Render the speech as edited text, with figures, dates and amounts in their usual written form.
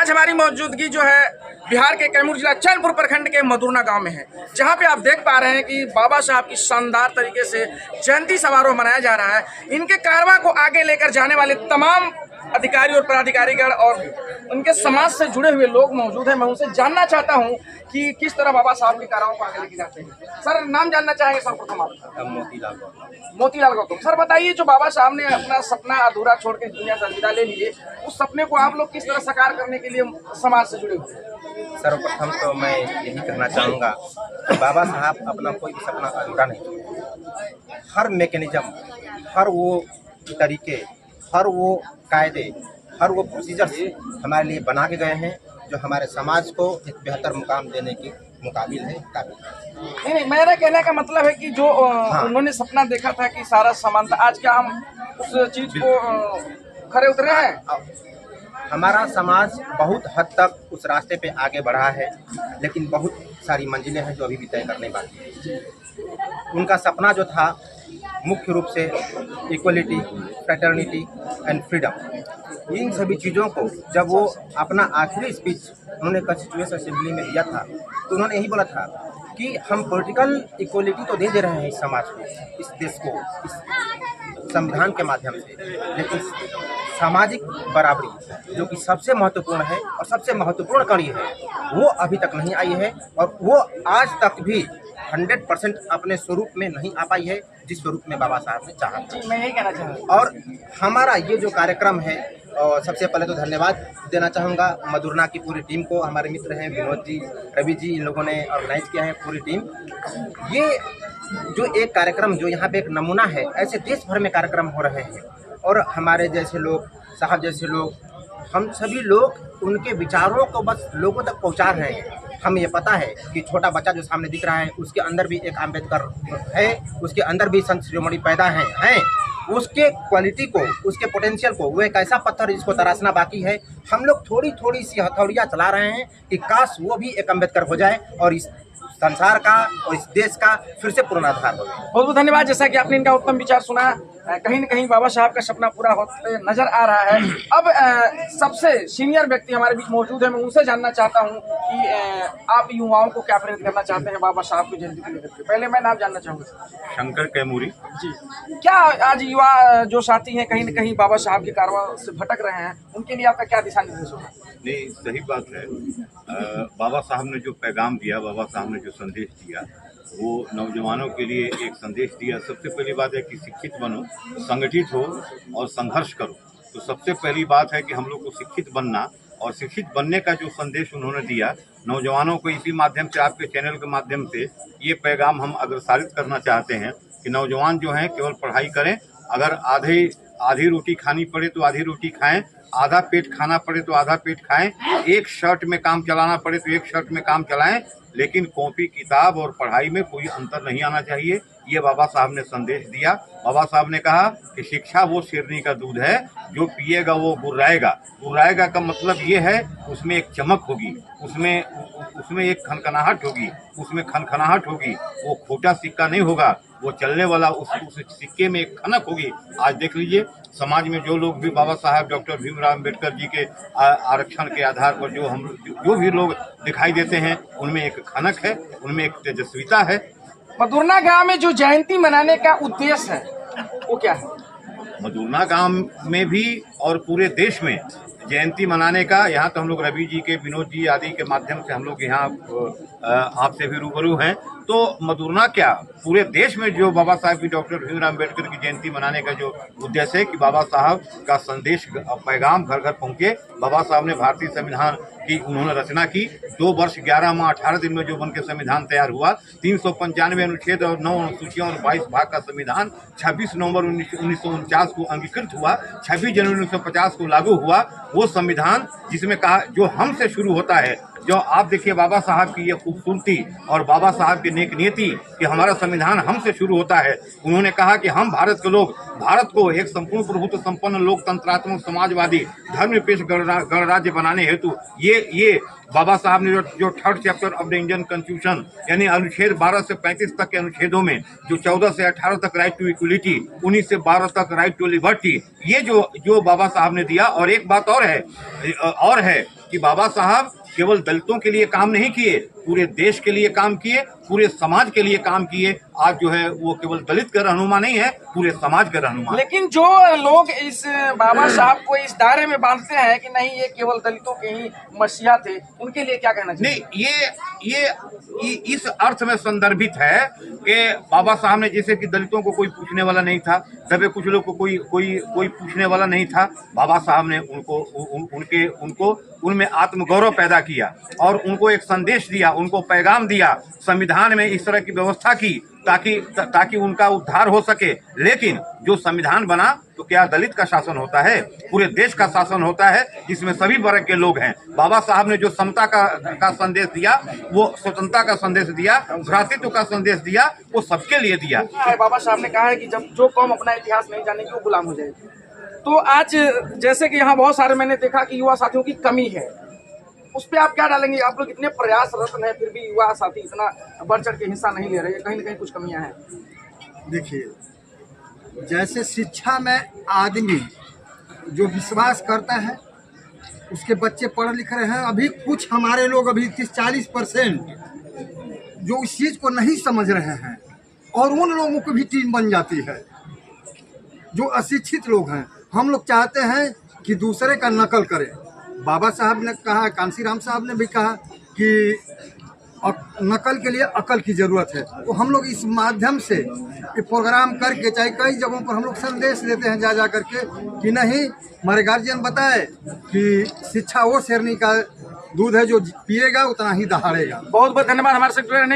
आज हमारी मौजूदगी जो है बिहार के कैमूर जिला चैनपुर प्रखंड के मधुरना गांव में है, जहां पे आप देख पा रहे हैं कि बाबा साहब की शानदार तरीके से जयंती समारोह मनाया जा रहा है। इनके कारवां को आगे लेकर जाने वाले तमाम अधिकारी और पदाधिकारीगण और उनके समाज से जुड़े हुए लोग मौजूद हैं। मैं उनसे जानना चाहता हूं कि किस तरह बाबा साहब के कारवां को आगे लेके जाते हैं। सर, नाम जानना चाहेंगे सर्वप्रथम आप? मोतीलाल गौतम। सर, बताइए, जो बाबा साहब ने अपना सपना अधूरा छोड़ के दुनिया से अलविदा ले लिए, उस सपने को आप लोग किस तरह साकार करने के लिए समाज से जुड़े हुए हैं? सर्वप्रथम तो मैं यही कहना चाहूँगा कि बाबा साहब अपना कोई भी सपना अधूरा नहीं छोड़े। हर मैकेनिज्म, हर वो तरीके, हर वो कायदे, हर वो प्रोसीजर्स हमारे लिए बना के गए हैं जो हमारे समाज को एक बेहतर मुकाम देने की मुकाबिल है, काबिल है। नहीं, मेरा कहने का मतलब है कि जो उन्होंने सपना देखा था कि सारा सामान था, आज क्या हम उस चीज को खरे उतरे हैं? हमारा समाज बहुत हद तक उस रास्ते पे आगे बढ़ा है, लेकिन बहुत सारी मंजिलें हैं जो अभी भी तय करने बाकी है। उनका सपना जो था मुख्य रूप से इक्वलिटी, फ्रेटर्निटी एंड फ्रीडम, इन सभी चीज़ों को जब वो अपना आखिरी स्पीच उन्होंने कॉन्स्टिट्यूएंट असेंबली में दिया था, तो उन्होंने यही बोला था कि हम पॉलिटिकल इक्वलिटी तो दे रहे हैं इस समाज को, इस देश को, इस संविधान के माध्यम से, लेकिन सामाजिक बराबरी जो कि सबसे महत्वपूर्ण है और सबसे महत्वपूर्ण कड़ी है, वो अभी तक नहीं आई है और वो आज तक भी 100% अपने स्वरूप में नहीं आ पाई है जिस स्वरूप में बाबा साहब ने चाहा था। मैं यही कहना चाहूँगा। और हमारा ये जो कार्यक्रम है, सबसे पहले तो धन्यवाद देना चाहूँगा मधुरना की पूरी टीम को। हमारे मित्र हैं विनोद जी, रवि जी, इन लोगों ने ऑर्गेनाइज किया है पूरी टीम। ये जो एक कार्यक्रम जो यहाँ पे एक नमूना है, ऐसे देश भर में कार्यक्रम हो रहे हैं और हमारे जैसे लोग, साहब जैसे लोग, हम सभी लोग उनके विचारों को बस लोगों तक पहुँचा रहे हैं। हमें ये पता है कि छोटा बच्चा जो सामने दिख रहा है, उसके अंदर भी एक अम्बेडकर है, उसके अंदर भी संत शिरोमणि पैदा हैं। उसके क्वालिटी को, उसके पोटेंशियल को, वो एक ऐसा पत्थर जिसको तराशना बाकी है। हम लोग थोड़ी थोड़ी सी हथौड़ियाँ चला रहे हैं कि काश वो भी एक अम्बेडकर हो जाए और इस संसार का और इस देश का फिर से पूर्णाधार हो जाए। बहुत बहुत धन्यवाद। जैसा कि आपने इनका उत्तम विचार सुना, कहीं न कहीं बाबा साहब का सपना पूरा होते नजर आ रहा है। अब सबसे सीनियर व्यक्ति हमारे बीच मौजूद है, मैं उनसे जानना चाहता हूं कि आप युवाओं को क्या प्रेरित करना चाहते हैं बाबा साहब की जयंती को लेकर के। पहले मैं नाम जानना चाहूँगा। शंकर कैमूरी जी। क्या आज युवा जो साथी हैं कहीं न कहीं बाबा साहब के कारवां से भटक रहे हैं, उनके लिए आपका क्या दिशा निर्देश होगा? नहीं, सही बात है। बाबा साहब ने जो पैगाम दिया, बाबा साहब ने जो संदेश दिया, वो नौजवानों के लिए एक संदेश दिया। सबसे पहली बात है कि शिक्षित बनो, संगठित हो और संघर्ष करो। तो सबसे पहली बात है कि हम लोग को शिक्षित बनना, और शिक्षित बनने का जो संदेश उन्होंने दिया नौजवानों को, इसी माध्यम से, आपके चैनल के माध्यम से ये पैगाम हम अग्रसारित करना चाहते हैं कि नौजवान जो हैं केवल पढ़ाई करें। अगर आधी रोटी खानी पड़े तो आधी रोटी खाएं, आधा पेट खाना पड़े तो आधा पेट खाएं, एक शर्ट में काम चलाना पड़े तो एक शर्ट में काम चलाएं, लेकिन कॉपी किताब और पढ़ाई में कोई अंतर नहीं आना चाहिए। ये बाबा साहब ने संदेश दिया। बाबा साहब ने कहा कि शिक्षा वो शेरनी का दूध है, जो पिएगा वो गुर्राएगा। गुर्राएगा का मतलब ये है, उसमें एक चमक होगी, उसमें एक खनखनाहट होगी, उसमें खनखनाहट होगी। वो खोटा सिक्का नहीं होगा, वो चलने वाला, उस सिक्के में एक खनक होगी। आज देख लीजिए, समाज में जो लोग भी बाबा साहब डॉक्टर भीमराव अम्बेडकर जी के आरक्षण के आधार पर जो भी लोग दिखाई देते हैं, उनमें एक खनक है, उनमें एक तेजस्विता है। मधुरना गांव में जो जयंती मनाने का उद्देश्य है वो क्या है? मधुरना गांव में भी और पूरे देश में जयंती मनाने का, यहाँ तो हम लोग रवि जी के, विनोद जी आदि के माध्यम से हम लोग यहाँ आपसे भी रूबरू हैं। तो मधुरना क्या, पूरे देश में जो बाबा साहब की, डॉक्टर भीमराव अम्बेडकर की जयंती मनाने का जो उद्देश्य है कि बाबा साहब का संदेश, पैगाम घर घर पहुँचे। बाबा साहब ने भारतीय संविधान की उन्होंने रचना की। 2 वर्ष 11 माह 18 दिन में जो बन के संविधान तैयार हुआ, 395 अनुच्छेद और 9 अनुसूचियों और 22 भाग का संविधान 26 नवंबर 1949 को अंगीकृत हुआ, 26 जनवरी 1950 को लागू हुआ। वो संविधान जिसमें कहा, जो हमसे शुरू होता है, जो आप देखिए बाबा साहब की ये खूबसूरती और बाबा साहब की नेक नीति कि हमारा संविधान हमसे शुरू होता है। उन्होंने कहा कि हम भारत के लोग, भारत को एक संपूर्ण प्रभुत्व संपन्न लोकतंत्रात्मक समाजवादी धर्मनिरपेक्ष गणराज्य बनाने हेतु ये बाबा साहब ने जो 3rd chapter of the Indian constitution, यानी अनुच्छेद 12 से 35 तक के अनुच्छेदों में, जो 14 से 18 तक राइट टू इक्वलिटी, 19 से 12 तक राइट टू लिबर्टी, ये जो बाबा साहब ने दिया। और एक बात और है कि बाबा साहब केवल दलितों के लिए काम नहीं किए, पूरे देश के लिए काम किए, पूरे समाज के लिए काम किए। आज जो है वो केवल दलित का रहनुमा नहीं है, पूरे समाज का रहनुमा। लेकिन जो लोग इस बाबा साहब को इस दायरे में बांधते हैं कि नहीं ये केवल दलितों के ही मसीहा थे, उनके लिए क्या कहना चाहिए? नहीं, ये इस अर्थ में संदर्भित है कि बाबा साहब ने जैसे कि दलितों को कोई पूछने वाला नहीं था, दबे कुछ लोग को कोई पूछने वाला नहीं था। बाबा साहब ने उनको उनमें आत्मगौरव पैदा किया और उनको एक संदेश दिया, उनको पैगाम दिया, संविधान में इस तरह की व्यवस्था की ताकि उनका उद्धार हो सके। लेकिन जो संविधान बना तो क्या दलित का शासन होता है? पूरे देश का शासन होता है जिसमें सभी वर्ग के लोग हैं। बाबा साहब ने जो समता का संदेश दिया, वो स्वतंत्रता का संदेश दिया, भ्रातृत्व का संदेश दिया, वो सबके लिए दिया। बाबा साहब ने कहा है कि जब जो कौम अपना इतिहास नहीं जानेगी वो गुलाम हो जाएगी। तो आज जैसे कि यहाँ बहुत सारे मैंने देखा कि युवा साथियों की कमी है, उस पर आप क्या डालेंगे? आप लोग इतने प्रयासरत हैं फिर भी युवा साथी इतना बढ़ चढ़ के हिस्सा नहीं ले रहे, कहीं ना कहीं कुछ कमियां हैं। देखिए, जैसे शिक्षा में आदमी जो विश्वास करता है उसके बच्चे पढ़ लिख रहे हैं। अभी कुछ हमारे लोग अभी 30-40% जो इस चीज़ को नहीं समझ रहे हैं और उन लोगों की भी टीम बन जाती है जो अशिक्षित लोग हैं। हम लोग चाहते हैं कि दूसरे का नकल करें। बाबा साहब ने कहा, कांसीराम साहब ने भी कहा कि नकल के लिए अकल की ज़रूरत है। तो हम लोग इस माध्यम से ये प्रोग्राम करके, चाहे कई जगहों पर हम लोग संदेश देते हैं जा करके कि नहीं, हमारे गार्जियन बताए कि शिक्षा वो शेरनी का दूध है जो पिएगा उतना ही दहाड़ेगा। बहुत बहुत धन्यवाद हमारे से जुड़े रहने